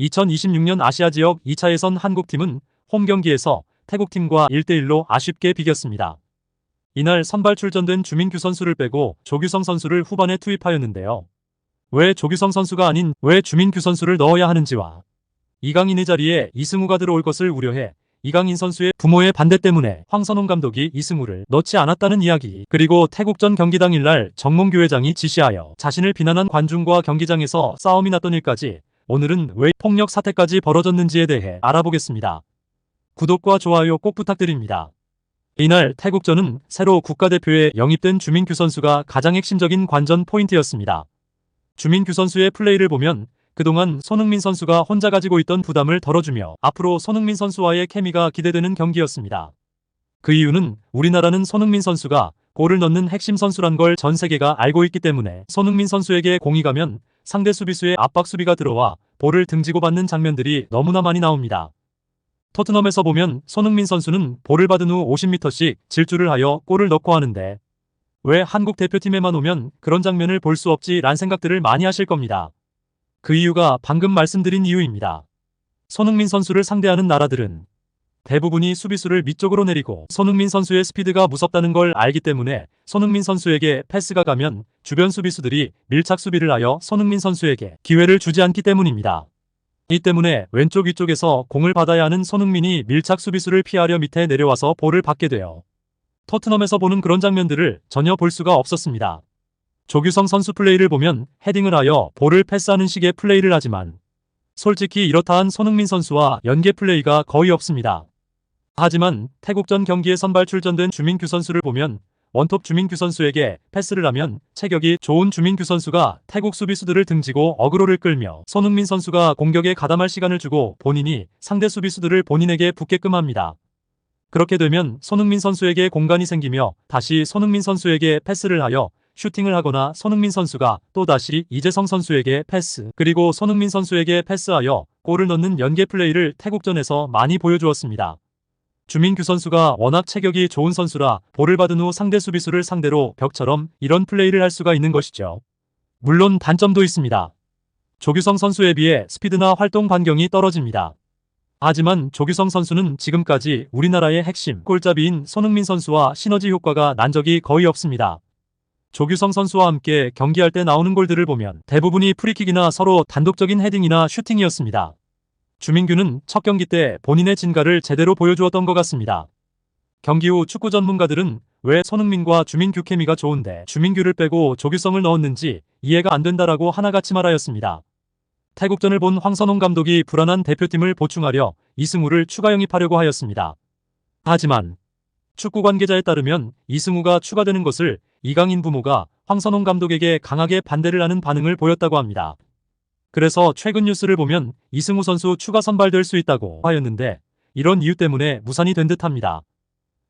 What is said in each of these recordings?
2026년 아시아 지역 2차 예선 한국팀은 홈 경기에서 태국팀과 1대1로 아쉽게 비겼습니다. 이날 선발 출전된 주민규 선수를 빼고 조규성 선수를 후반에 투입하였는데요. 왜 조규성 선수가 아닌 왜 주민규 선수를 넣어야 하는지와 이강인의 자리에 이승우가 들어올 것을 우려해 이강인 선수의 부모의 반대 때문에 황선홍 감독이 이승우를 넣지 않았다는 이야기, 그리고 태국전 경기 당일날 정몽규 회장이 지시하여 자신을 비난한 관중과 경기장에서 싸움이 났던 일까지, 오늘은 왜 폭력 사태까지 벌어졌는지에 대해 알아보겠습니다. 구독과 좋아요 꼭 부탁드립니다. 이날 태국전은 새로 국가대표에 영입된 주민규 선수가 가장 핵심적인 관전 포인트였습니다. 주민규 선수의 플레이를 보면 그동안 손흥민 선수가 혼자 가지고 있던 부담을 덜어주며 앞으로 손흥민 선수와의 케미가 기대되는 경기였습니다. 그 이유는 우리나라는 손흥민 선수가 골을 넣는 핵심 선수란 걸 전 세계가 알고 있기 때문에 손흥민 선수에게 공이 가면 상대 수비수의 압박 수비가 들어와 볼을 등지고 받는 장면들이 너무나 많이 나옵니다. 토트넘에서 보면 손흥민 선수는 볼을 받은 후 50m씩 질주를 하여 골을 넣고 하는데 왜 한국 대표팀에만 오면 그런 장면을 볼 수 없지란 생각들을 많이 하실 겁니다. 그 이유가 방금 말씀드린 이유입니다. 손흥민 선수를 상대하는 나라들은 대부분이 수비수를 밑쪽으로 내리고 손흥민 선수의 스피드가 무섭다는 걸 알기 때문에 손흥민 선수에게 패스가 가면 주변 수비수들이 밀착 수비를 하여 손흥민 선수에게 기회를 주지 않기 때문입니다. 이 때문에 왼쪽 위쪽에서 공을 받아야 하는 손흥민이 밀착 수비수를 피하려 밑에 내려와서 볼을 받게 돼요. 토트넘에서 보는 그런 장면들을 전혀 볼 수가 없었습니다. 조규성 선수 플레이를 보면 헤딩을 하여 볼을 패스하는 식의 플레이를 하지만 솔직히 이렇다 한 손흥민 선수와 연계 플레이가 거의 없습니다. 하지만 태국전 경기에 선발 출전된 주민규 선수를 보면 원톱 주민규 선수에게 패스를 하면 체격이 좋은 주민규 선수가 태국 수비수들을 등지고 어그로를 끌며 손흥민 선수가 공격에 가담할 시간을 주고 본인이 상대 수비수들을 본인에게 붙게끔 합니다. 그렇게 되면 손흥민 선수에게 공간이 생기며 다시 손흥민 선수에게 패스를 하여 슈팅을 하거나 손흥민 선수가 또다시 이재성 선수에게 패스, 그리고 손흥민 선수에게 패스하여 골을 넣는 연계 플레이를 태국전에서 많이 보여주었습니다. 주민규 선수가 워낙 체격이 좋은 선수라 볼을 받은 후 상대 수비수를 상대로 벽처럼 이런 플레이를 할 수가 있는 것이죠. 물론 단점도 있습니다. 조규성 선수에 비해 스피드나 활동 반경이 떨어집니다. 하지만 조규성 선수는 지금까지 우리나라의 핵심 골잡이인 손흥민 선수와 시너지 효과가 난 적이 거의 없습니다. 조규성 선수와 함께 경기할 때 나오는 골들을 보면 대부분이 프리킥이나 서로 단독적인 헤딩이나 슈팅이었습니다. 주민규는 첫 경기 때 본인의 진가를 제대로 보여주었던 것 같습니다. 경기 후 축구 전문가들은 왜 손흥민과 주민규 케미가 좋은데 주민규를 빼고 조규성을 넣었는지 이해가 안 된다라고 하나같이 말하였습니다. 태국전을 본 황선홍 감독이 불안한 대표팀을 보충하려 이승우를 추가 영입하려고 하였습니다. 하지만 축구 관계자에 따르면 이승우가 추가되는 것을 이강인 부모가 황선홍 감독에게 강하게 반대를 하는 반응을 보였다고 합니다. 그래서 최근 뉴스를 보면 이승우 선수 추가 선발될 수 있다고 하였는데 이런 이유 때문에 무산이 된 듯합니다.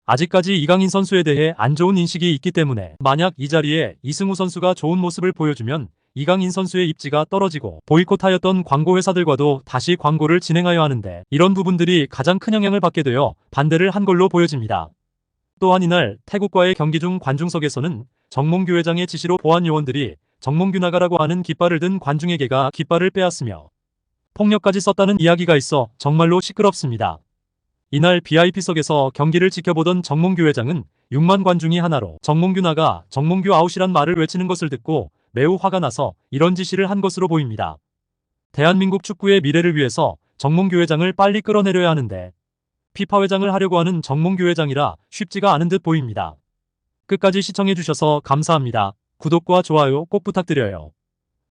아직까지 이강인 선수에 대해 안 좋은 인식이 있기 때문에 만약 이 자리에 이승우 선수가 좋은 모습을 보여주면 이강인 선수의 입지가 떨어지고 보이콧하였던 광고 회사들과도 다시 광고를 진행하여 하는데 이런 부분들이 가장 큰 영향을 받게 되어 반대를 한 걸로 보여집니다. 또한 이날 태국과의 경기 중 관중석에서는 정몽규 회장의 지시로 보안 요원들이 정몽규 나가라고 하는 깃발을 든 관중에게가 깃발을 빼앗으며 폭력까지 썼다는 이야기가 있어 정말로 시끄럽습니다. 이날 VIP석에서 경기를 지켜보던 정몽규 회장은 6만 관중이 하나로 정몽규 나가, 정몽규 아웃이란 말을 외치는 것을 듣고 매우 화가 나서 이런 지시를 한 것으로 보입니다. 대한민국 축구의 미래를 위해서 정몽규 회장을 빨리 끌어내려야 하는데 피파 회장을 하려고 하는 정몽규 회장이라 쉽지가 않은 듯 보입니다. 끝까지 시청해주셔서 감사합니다. 구독과 좋아요 꼭 부탁드려요.